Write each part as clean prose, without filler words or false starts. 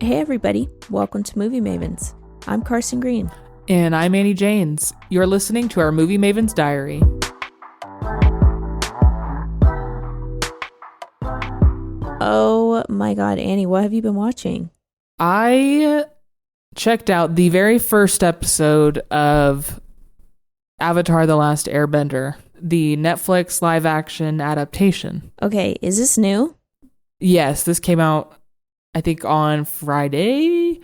Hey everybody, welcome to Movie Mavens. I'm Carsen Green. And I'm Annie Janes. You're listening to our Movie Mavens Diary. Oh my god, Annie, what have you been watching? I checked out the very first episode of Avatar: The Last Airbender, the Netflix live-action adaptation. Okay, is this new? Yes, this came out, I think, on Friday.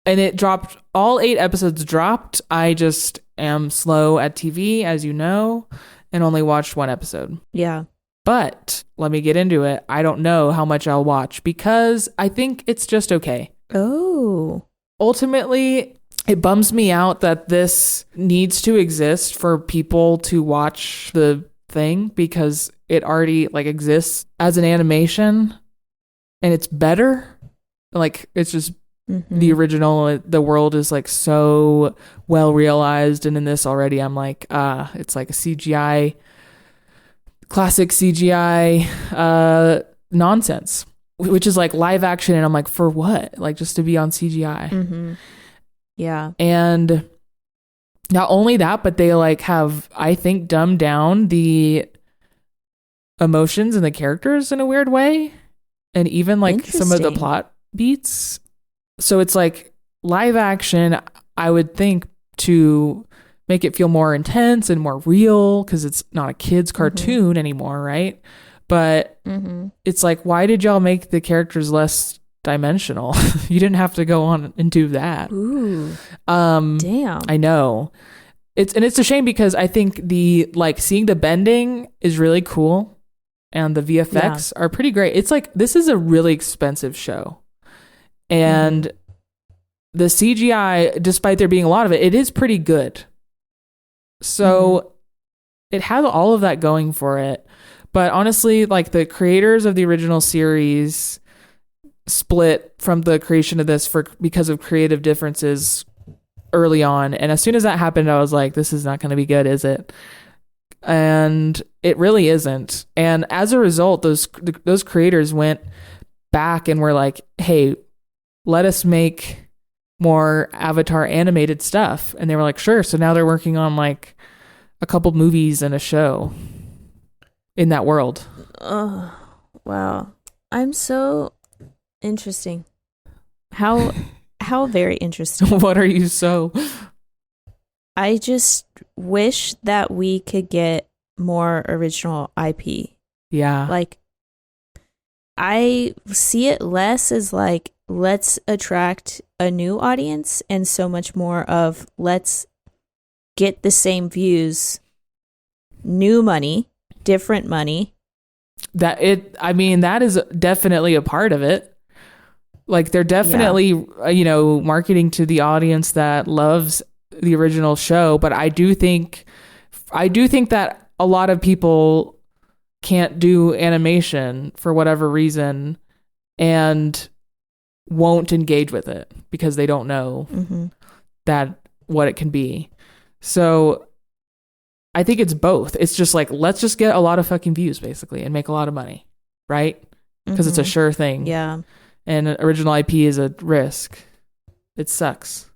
And it dropped, all 8 episodes dropped. I just am slow at TV, as you know, and only watched 1 episode. Yeah. But let me get into it. I don't know how much I'll watch because I think it's just okay. Oh. Ultimately, it bums me out that this needs to exist for people to watch the thing because it already exists as an animation and it's better. It's just the original, the world is so well realized, and in this already I'm it's like a CGI, classic CGI nonsense, which is live action, and I'm like, for what? Just to be on CGI. Yeah. And not only that, but they have, I think, dumbed down the emotions and the characters in a weird way, and even some of the plot beats. So it's live action, I would think, to make it feel more intense and more real because it's not a kid's cartoon anymore, right? But it's why did y'all make the characters less dimensional? You didn't have to go on and do that. Ooh. Damn. I know. It's a shame because I think the seeing the bending is really cool and the VFX are pretty great. It's this is a really expensive show. And the CGI, despite there being a lot of it, it is pretty good. So it has all of that going for it. But honestly, the creators of the original series split from the creation of this because of creative differences early on. And as soon as that happened, I was like, this is not going to be good, is it? And it really isn't. And as a result, those creators went back and were like, hey, let us make more Avatar animated stuff. And they were like, sure. So now they're working on a couple movies and a show in that world. Oh, wow. I'm so interesting. How very interesting. What are you so? I just wish that we could get more original IP. Yeah. I see it less as let's attract a new audience and so much more of let's get the same views, new money, different money. That is definitely a part of it. They're definitely, marketing to the audience that loves the original show. But I do think that a lot of people can't do animation for whatever reason and won't engage with it because they don't know that what it can be. So I think it's both. It's just let's just get a lot of fucking views basically and make a lot of money, right? Because it's a sure thing. Yeah. And original IP is a risk. It sucks.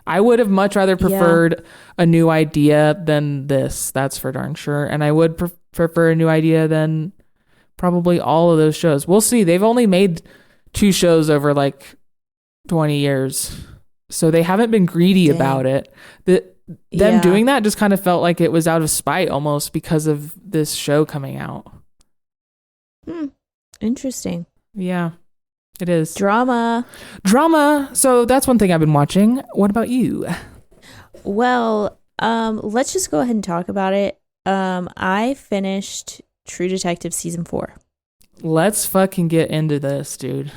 I would have much rather preferred a new idea than this. That's for darn sure. And I would prefer a new idea than probably all of those shows. We'll see. They've only made 2 shows over 20 years. So they haven't been greedy about it. Them doing that just kind of felt like it was out of spite almost because of this show coming out. Interesting. Yeah, it is. Drama. So that's one thing I've been watching. What about you? Well, let's just go ahead and talk about it. I finished True Detective season 4. Let's fucking get into this, dude.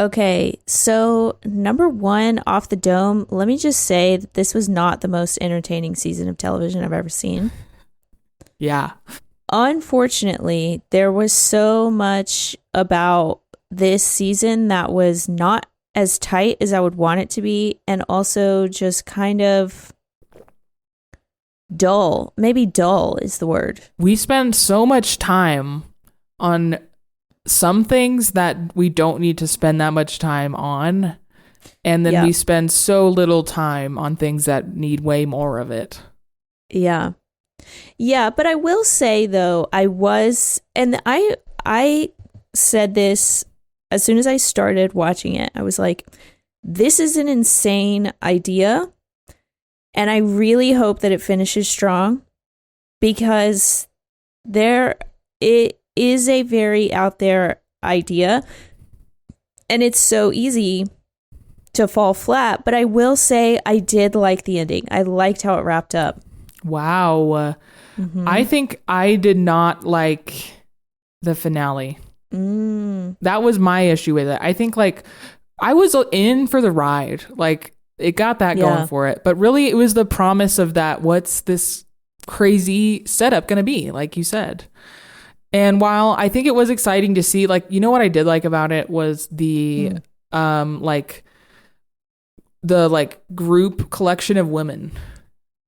Okay, so number 1 off the dome, let me just say that this was not the most entertaining season of television I've ever seen. Yeah. Unfortunately, there was so much about this season that was not as tight as I would want it to be, and also just kind of dull. Maybe dull is the word. We spend so much time on some things that we don't need to spend that much time on. And then we spend so little time on things that need way more of it. Yeah. Yeah, but I will say though, I said this as soon as I started watching it. I was like, this is an insane idea. And I really hope that it finishes strong, because it is a very out there idea and it's so easy to fall flat. But I will say I did like the ending. I liked how it wrapped up. Wow. I think I did not like the finale. That was my issue with it. I think like I was in for the ride. Like it got that going for it. But really it was the promise of that. What's this crazy setup going to be? Like you said. And while I think it was exciting to see, like, you know what I did like about it was the group collection of women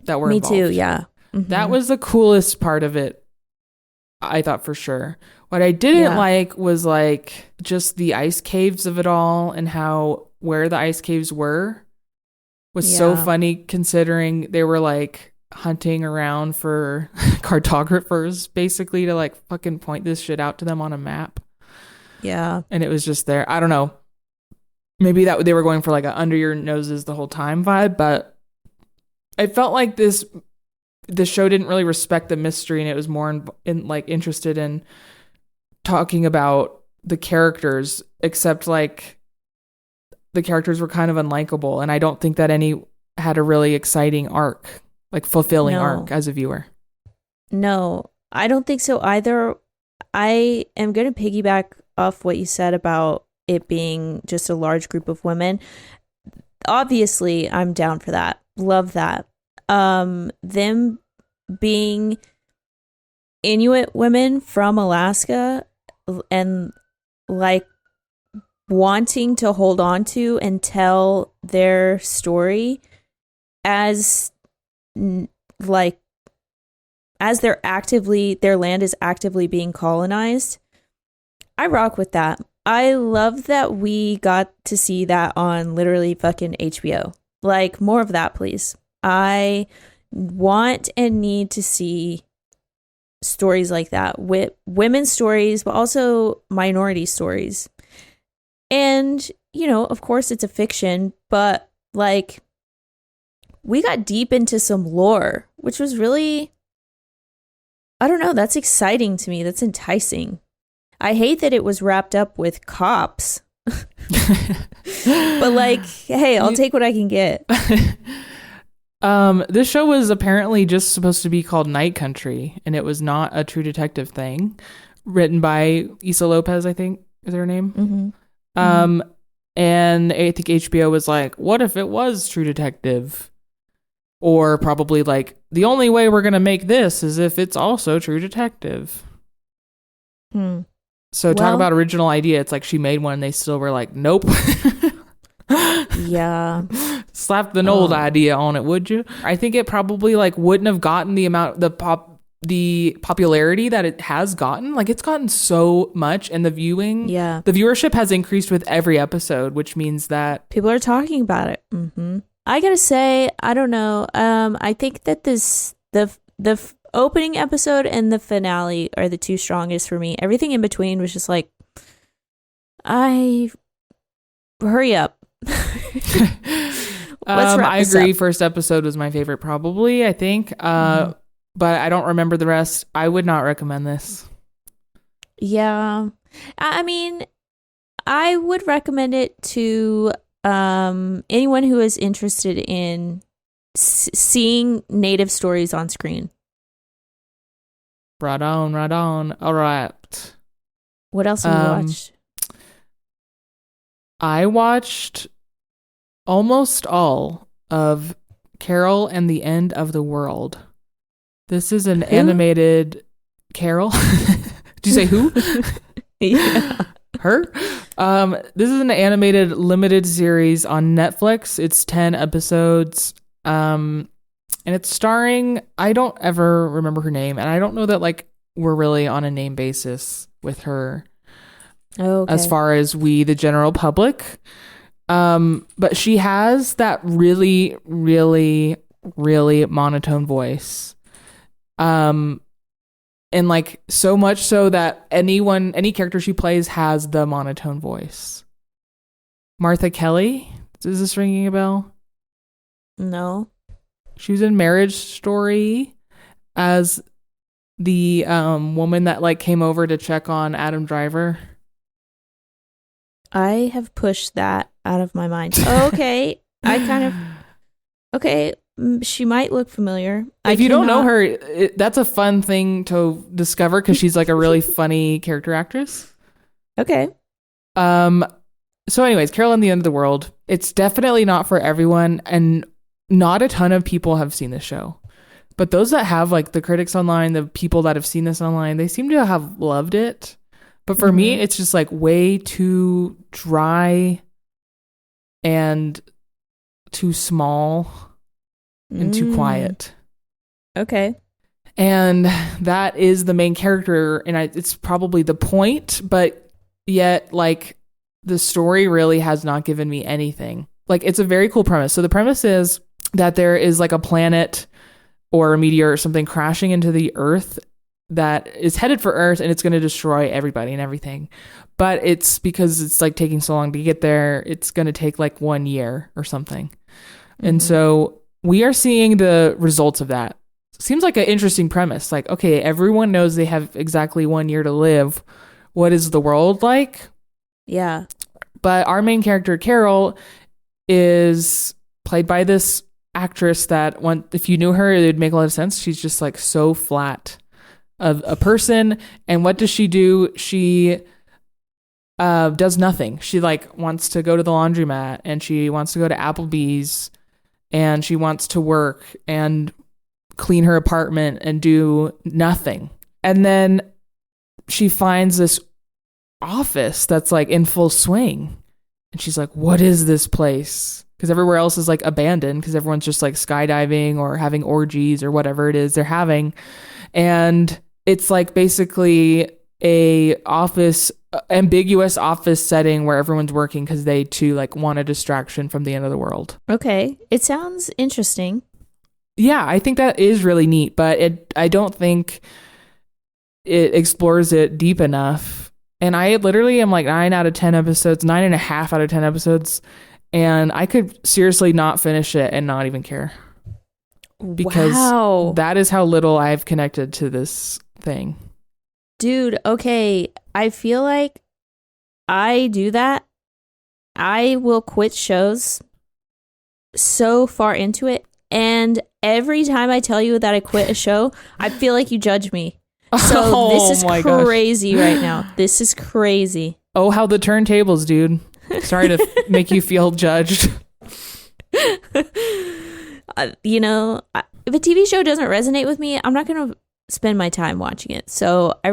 that were involved. Me too, yeah. That was the coolest part of it, I thought, for sure. What I didn't like was like just the ice caves of it all, and where the ice caves were was so funny, considering they were like hunting around for cartographers basically to like fucking point this shit out to them on a map. Yeah. And it was just there. I don't know. Maybe that they were going for like a under your noses the whole time vibe, but I felt like the show didn't really respect the mystery, and it was more interested in talking about the characters, except like the characters were kind of unlikable, and I don't think that any had a really exciting arc, like fulfilling arc as a viewer. No, I don't think so either. I am going to piggyback off what you said about it being just a large group of women. Obviously, I'm down for that. Love that. Them being Inuit women from Alaska and like wanting to hold on to and tell their story as their land is actively being colonized. I rock with that. I love that we got to see that on literally fucking HBO. Like, more of that, please. I want and need to see stories like that, with women's stories, but also minority stories. And, of course it's a fiction, but like we got deep into some lore, which was really, I don't know, that's exciting to me. That's enticing. I hate that it was wrapped up with cops. But like, hey, I'll take what I can get. This show was apparently just supposed to be called Night Country, and it was not a True Detective thing. Written by Issa Lopez, I think is her name. And I think HBO was like, what if it was True Detective? Or probably like, the only way we're gonna make this is if it's also True Detective. So talk about original idea. It's like she made one and they still were like, nope. Yeah. Slap the old idea on it, would you? I think it probably like wouldn't have gotten the popularity that it has gotten. Like it's gotten so much, and the viewership has increased with every episode, which means that people are talking about it. I gotta say, I don't know. I think that the opening episode and the finale are the two strongest for me. Everything in between was just like, hurry up. I agree. First episode was my favorite, probably, I think. But I don't remember the rest. I would not recommend this. Yeah. I mean, I would recommend it to anyone who is interested in seeing native stories on screen. Right on. All right. What else have you watched? I watched almost all of Carol and the End of the World. This is an animated Carol. Did you say who? Yeah. Her? This is an animated limited series on Netflix. It's 10 episodes. And it's starring, I don't ever remember her name, and I don't know that like we're really on a name basis with her. Oh, okay. as far as we, the general public. But she has that really, really, really monotone voice. And like so much so that any character she plays has the monotone voice. Martha Kelly, is this ringing a bell? No. She was in Marriage Story as the woman that like came over to check on Adam Driver. I have pushed that out of my mind. Oh, okay. Okay. She might look familiar. If you don't know her, that's a fun thing to discover because she's like a really funny character actress. Okay. So anyways, Carol and the End of the World. It's definitely not for everyone, and not a ton of people have seen this show. But those that have, like the critics online, the people that have seen this online, they seem to have loved it. But for me, it's just like way too dry and too small and too quiet. Okay. And that is the main character, and it's probably the point, but yet like the story really has not given me anything. Like, it's a very cool premise. So the premise is that there is like a planet or a meteor or something crashing into the Earth that is headed for Earth, and it's going to destroy everybody and everything. But it's because it's like taking so long to get there, it's going to take like 1 year or something. And so we are seeing the results of that. Seems like an interesting premise. Like, okay, everyone knows they have exactly 1 year to live. What is the world like? Yeah. But our main character, Carol, is played by this actress that, if you knew her, it would make a lot of sense. She's just like so flat of a person. And what does she do? She does nothing. She like wants to go to the laundromat, and she wants to go to Applebee's, and she wants to work and clean her apartment and do nothing. And then she finds this office that's like in full swing, and she's like, what is this place? Because everywhere else is like abandoned, because everyone's just like skydiving or having orgies or whatever it is they're having. And it's like basically a ambiguous office setting where everyone's working because they too like want a distraction from the end of the world. Okay. It sounds interesting. Yeah, I think that is really neat, but I don't think it explores it deep enough. And I literally am like 9.5 out of 10 episodes, and I could seriously not finish it and not even care. Because that is how little I've connected to this thing. Dude, okay. I feel like I do that. I will quit shows so far into it, and every time I tell you that I quit a show, I feel like you judge me. So this is crazy right now. This is crazy. Oh, how the turntables, dude. Sorry to make you feel judged. You know, if a TV show doesn't resonate with me, I'm not going to spend my time watching it. So I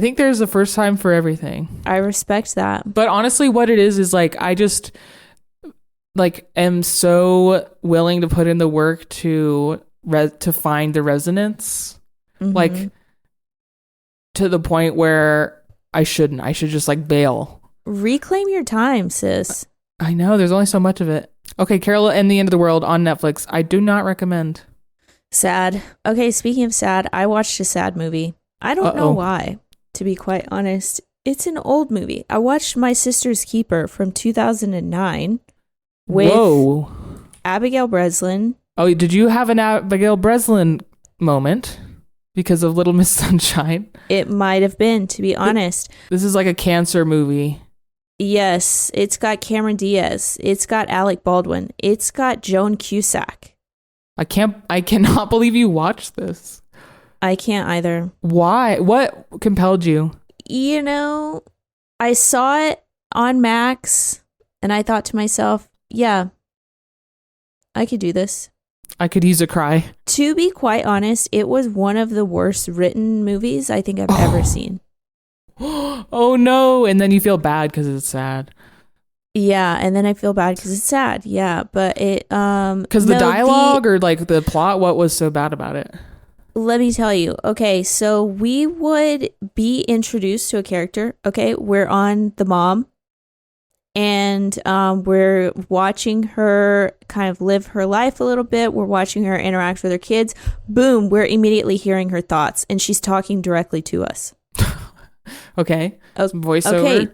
think there's a first time for everything. I respect that. But honestly, what it is like, I just like am so willing to put in the work to find the resonance. Like, to the point where I should just like bail. Reclaim your time, sis. I know, there's only so much of it. Okay, Carol and the End of the World on Netflix. I do not recommend. Sad. Okay, speaking of sad, I watched a sad movie. I don't know why, to be quite honest. It's an old movie. I watched My Sister's Keeper from 2009 with Abigail Breslin. Oh, did you have an Abigail Breslin moment because of Little Miss Sunshine? It might have been, to be honest. This is like a cancer movie. Yes, it's got Cameron Diaz. It's got Alec Baldwin. It's got Joan Cusack. I cannot believe you watched this. I can't either. Why? What compelled you? You know, I saw it on Max, and I thought to myself, yeah, I could do this. I could use a cry. To be quite honest, it was one of the worst written movies I think I've ever seen. Oh no. And then you feel bad because it's sad. Yeah, and then I feel bad because it's sad. Yeah, but it because the dialogue or like the plot, what was so bad about it? let me tell you. Okay, so we would be introduced to a character. Okay, we're on the mom, and we're watching her kind of live her life a little bit. We're watching her interact with her kids. Boom, we're immediately hearing her thoughts, and she's talking directly to us. Okay. Voiceover. Okay.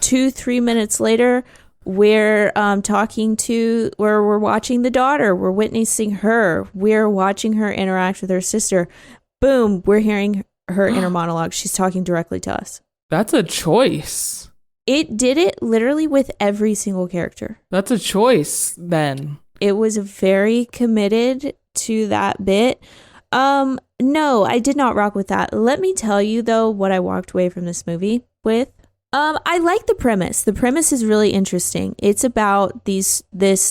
2-3 minutes later, we're watching the daughter. We're witnessing her. We're watching her interact with her sister. Boom, we're hearing her inner monologue. She's talking directly to us. That's a choice. It did it literally with every single character. That's a choice then. It was very committed to that bit. No, I did not rock with that. Let me tell you though what I walked away from this movie with. I like the premise. The premise is really interesting. It's about this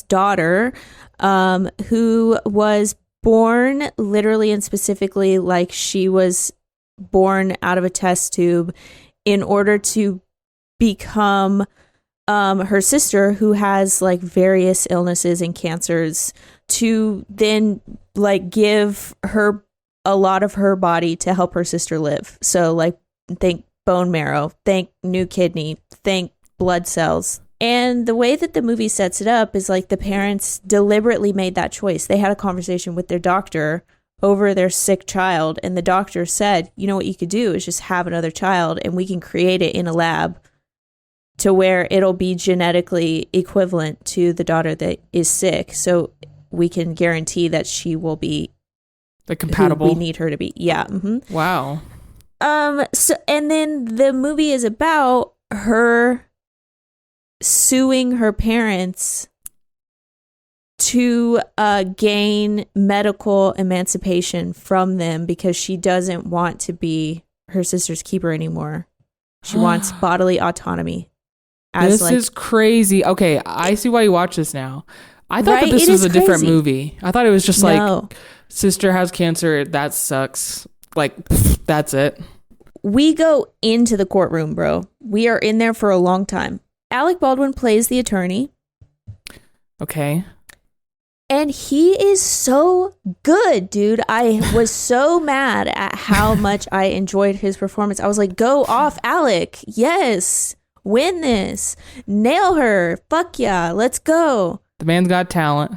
daughter who was born literally and specifically like she was born out of a test tube in order to become her sister, who has like various illnesses and cancers, to then like give her a lot of her body to help her sister live. So like think bone marrow, think new kidney, think blood cells. And the way that the movie sets it up is like the parents deliberately made that choice. They had a conversation with their doctor over their sick child, and the doctor said, you know what you could do is just have another child and we can create it in a lab to where it'll be genetically equivalent to the daughter that is sick. So we can guarantee that she will be the compatible who we need her to be. Yeah. Mm-hmm. Wow. So, and then the movie is about her suing her parents to gain medical emancipation from them because she doesn't want to be her sister's keeper anymore. She wants bodily autonomy. This is crazy. Okay, I see why you watch this now. I thought that this was a different movie. I thought it was just like, sister has cancer, that sucks. Like, that's it. We go into the courtroom, bro. We are in there for a long time. Alec Baldwin plays the attorney. Okay. And he is so good, dude. I was so mad at how much I enjoyed his performance. I was like, go off, Alec. Yes. Win this. Nail her. Fuck yeah. Let's go. The man's got talent.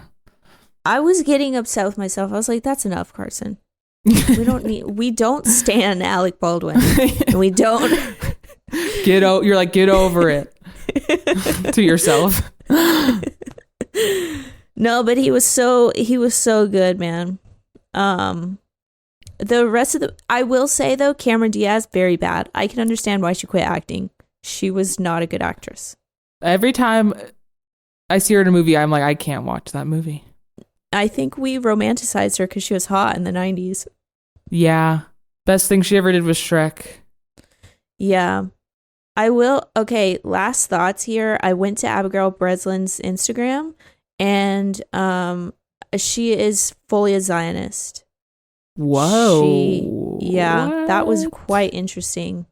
I was getting upset with myself. I was like, that's enough, Carson. We don't stand Alec Baldwin. And we don't. You're like, get over it. To yourself. No, but he was so good, man. The rest of I will say though, Cameron Diaz, very bad. I can understand why she quit acting. She was not a good actress. Every time I see her in a movie, I'm like, I can't watch that movie. I think we romanticized her because she was hot in the 90s. Yeah. Best thing she ever did was Shrek. Yeah. Okay, last thoughts here. I went to Abigail Breslin's Instagram, and she is fully a Zionist. Whoa. Yeah, that was quite interesting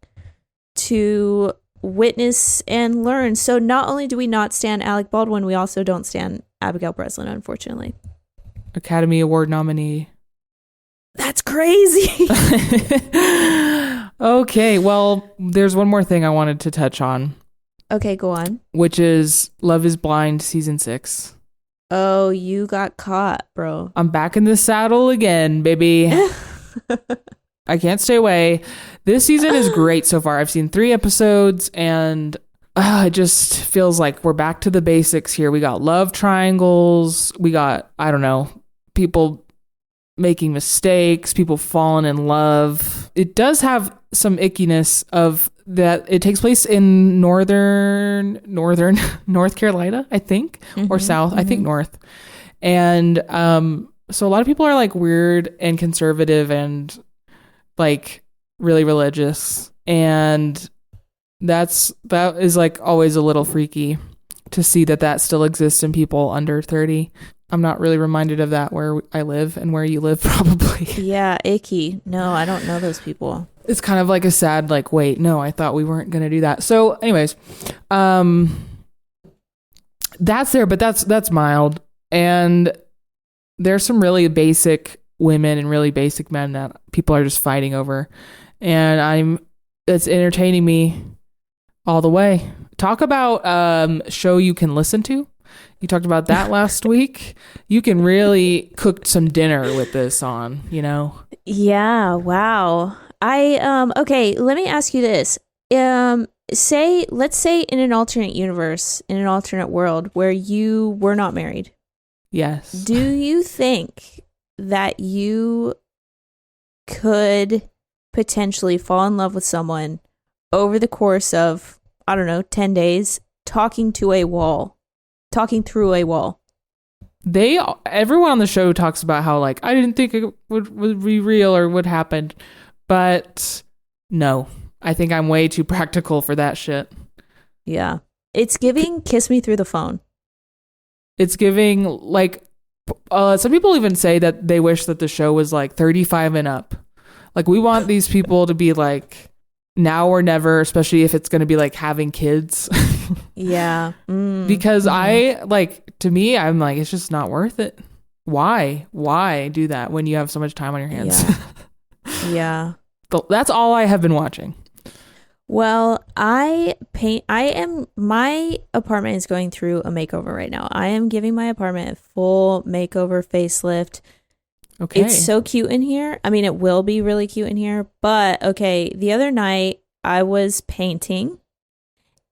to witness and learn. So not only do we not stand Alec Baldwin, we also don't stand Abigail Breslin, unfortunately. Academy Award nominee. That's crazy. Okay, well, there's one more thing I wanted to touch on. Okay, go on. Which is Love is Blind season 6. Oh, you got caught, bro. I'm back in the saddle again, baby. I can't stay away. This season is great so far. I've seen 3 episodes, and it just feels like we're back to the basics here. We got love triangles. We got, I don't know, people making mistakes, people falling in love. It does have some ickiness of that. It takes place in northern North Carolina, I think, or south. I think north. And so a lot of people are like weird and conservative and like really religious, and that is like always a little freaky to see that still exists in people under 30. I'm not really reminded of that where I live and where you live, probably. Yeah, icky. No, I don't know those people. It's kind of like a sad, like, wait, no, I thought we weren't going to do that. So anyways, that's there, but that's mild. And there's some really basic women and really basic men that people are just fighting over. And it's entertaining me all the way. Talk about show you can listen to. You talked about that last week. You can really cook some dinner with this on, you know? Yeah, wow. Okay, let me ask you this. Let's say in an alternate universe, in an alternate world where you were not married. Yes. Do you think that you could potentially fall in love with someone over the course of, I don't know, 10 days, talking through a wall? Everyone on the show talks about how, like, I didn't think it would be real or would happen, but no, I think I'm way too practical for that shit. Yeah. It's giving kiss me through the phone. It's giving, like, some people even say that they wish that the show was like 35 and up. Like, we want these people to be like now or never, especially if it's going to be like having kids. Yeah. Because to me, I'm like, it's just not worth it. Why do that when you have so much time on your hands? Yeah. That's all I have been watching. Well, my apartment is going through a makeover right now. I am giving my apartment a full makeover, facelift. Okay. It's so cute in here. I mean, it will be really cute in here, but okay, the other night I was painting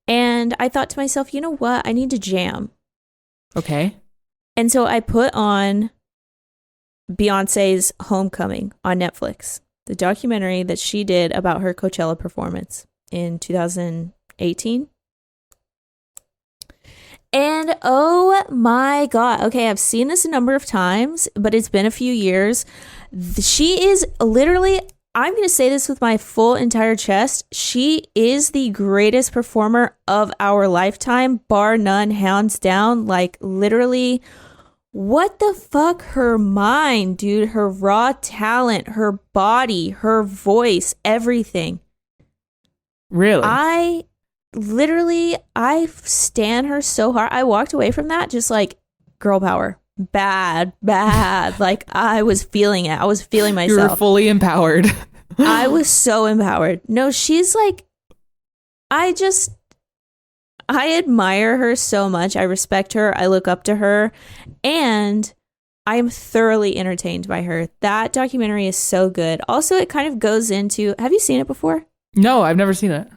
and I thought to myself, you know what? I need to jam. Okay. And so I put on Beyonce's Homecoming on Netflix, the documentary that she did about her Coachella performance in 2018. And oh my God. Okay, I've seen this a number of times, but it's been a few years. She is literally, I'm going to say this with my full entire chest. She is the greatest performer of our lifetime, bar none, hands down. Like, literally, what the fuck? Her mind, dude, her raw talent, her body, her voice, everything. Really? I stan her so hard. I walked away from that just like, girl power. Bad. Like, I was feeling it. I was feeling myself. You were fully empowered. I was so empowered. No, she's like, I admire her so much. I respect her. I look up to her. And I am thoroughly entertained by her. That documentary is so good. Also, it kind of goes into, have you seen it before? No, I've never seen it.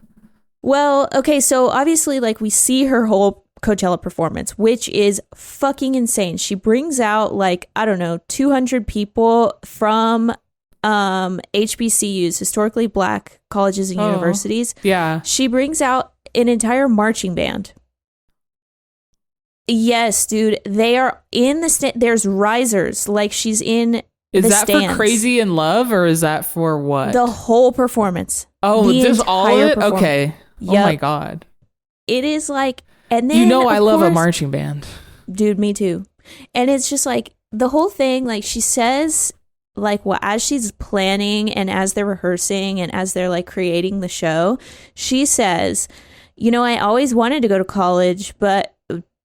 Well, okay, so obviously, like, we see her whole Coachella performance, which is fucking insane. She brings out, like, I don't know, 200 people from HBCUs, historically black colleges and universities. Yeah. She brings out an entire marching band. Yes, dude, they are in the there's risers, like she's in. Is that stands. For Crazy in Love, or is that for what? The whole performance. Oh, just all of it? Okay. Yep. Oh my God. It is like, and then I love a marching band. Dude, me too. And it's just like the whole thing, like she says, like, well, as she's planning and as they're rehearsing and as they're like creating the show, she says, I always wanted to go to college, but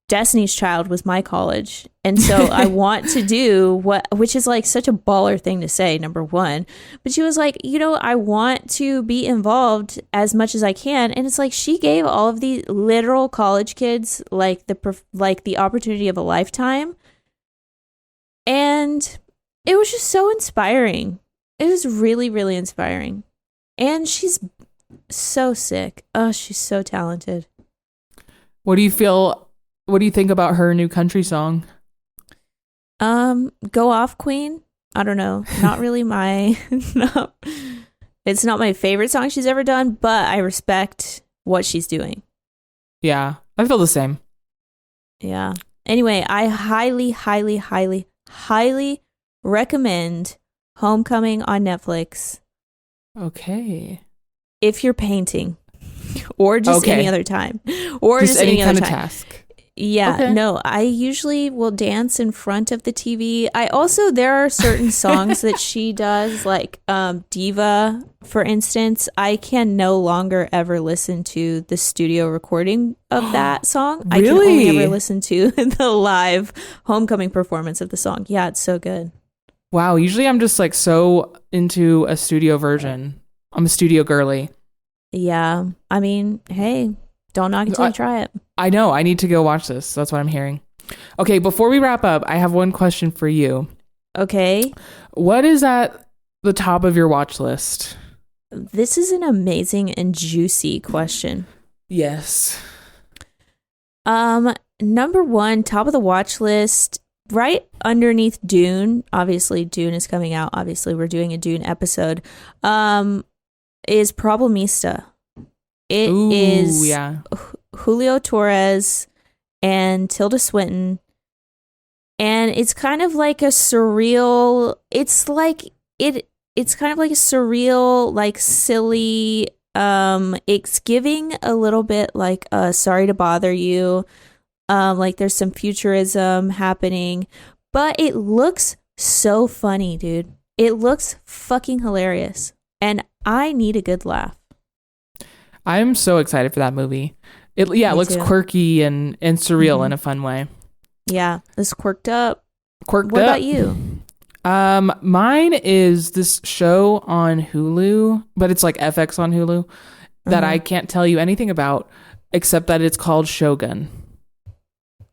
Destiny's Child was my college. And so I want to do which is like such a baller thing to say, number one. But she was like, I want to be involved as much as I can. And it's like she gave all of the literal college kids like the opportunity of a lifetime. And it was just so inspiring. It was really, really inspiring. And she's so sick. Oh, she's so talented. What do you think about her new country song? Go Off Queen. I don't know. Not really it's not my favorite song she's ever done, but I respect what she's doing. Yeah, I feel the same. Yeah. Anyway, I highly, highly, highly, highly recommend Homecoming on Netflix. Okay. If you're painting or just any other time or just any kind other of time. task. Yeah, okay. No, I usually will dance in front of the TV. There are certain songs that she does, like Diva, for instance. I can no longer ever listen to the studio recording of that song. Really? I can only ever listen to the live Homecoming performance of the song. Yeah, it's so good. Wow. Usually I'm just like so into a studio version. I'm a studio girly. Yeah. I mean, hey, don't knock it till you try it. I know. I need to go watch this. That's what I'm hearing. Okay. Before we wrap up, I have one question for you. Okay. What is at the top of your watch list? This is an amazing and juicy question. Yes. Number one, top of the watch list, right underneath Dune. Obviously, Dune is coming out. Obviously, we're doing a Dune episode. Is Problemista. It is Julio Torres and Tilda Swinton, and it's kind of like a surreal. It's kind of like a surreal, like silly. It's giving a little bit like Sorry to Bother You. Like there's some futurism happening, but it looks so funny, dude. It looks fucking hilarious, and I need a good laugh. I'm so excited for that movie. It looks too. Quirky and surreal in a fun way. Yeah, it's quirked up. What about you? Mine is this show on Hulu, but it's like FX on Hulu that I can't tell you anything about except that it's called Shogun.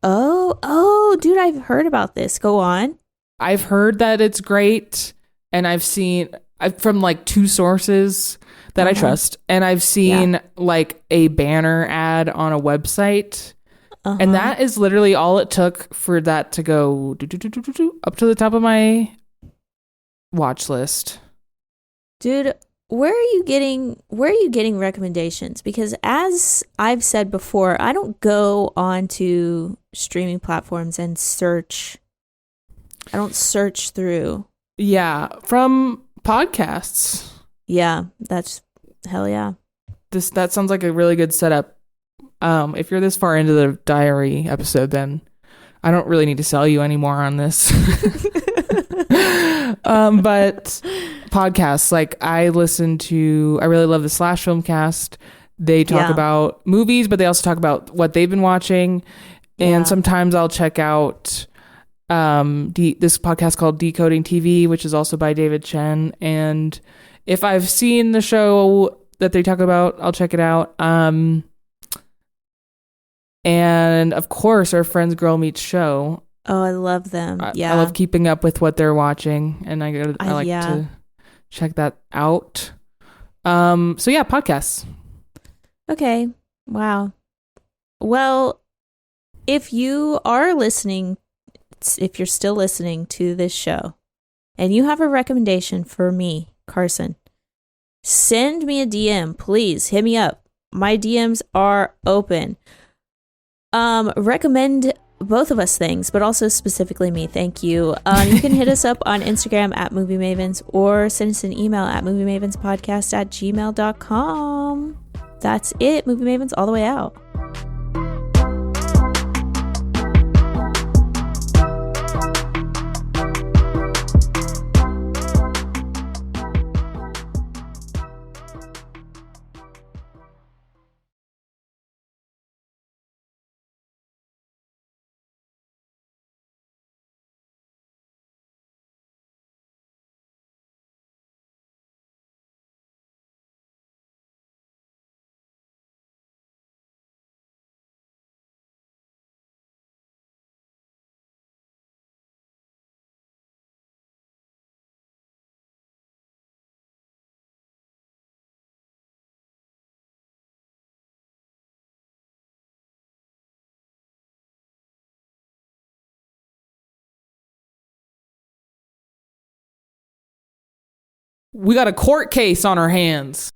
Oh, dude, I've heard about this. Go on. I've heard that it's great, and I've seen from like two sources that I trust, and I've seen like a banner ad on a website, and that is literally all it took for that to go up to the top of my watch list. Dude, where are you getting recommendations? Because as I've said before, I don't go onto streaming platforms and search. I don't search through. Yeah, from podcasts. Yeah, that's hell yeah. That sounds like a really good setup. If you're this far into the diary episode, then I don't really need to sell you anymore on this. But podcasts, like I really love the Slash Filmcast. They talk about movies, but they also talk about what they've been watching. And sometimes I'll check out this podcast called Decoding TV, which is also by David Chen. And if I've seen the show that they talk about, I'll check it out. And of course, our friends Girl Meets Show. Oh, I love them. I love keeping up with what they're watching, and I like to check that out. So yeah, podcasts. Okay. Wow. Well, if you're still listening to this show and you have a recommendation for me, Carson, send me a DM, please. Hit me up. My DMs are open. Recommend both of us things, but also specifically me. Thank you. You can hit us up on Instagram at Movie Mavens or send us an email at moviemavenspodcast@gmail.com. That's it. Movie Mavens all the way out. We got a court case on our hands.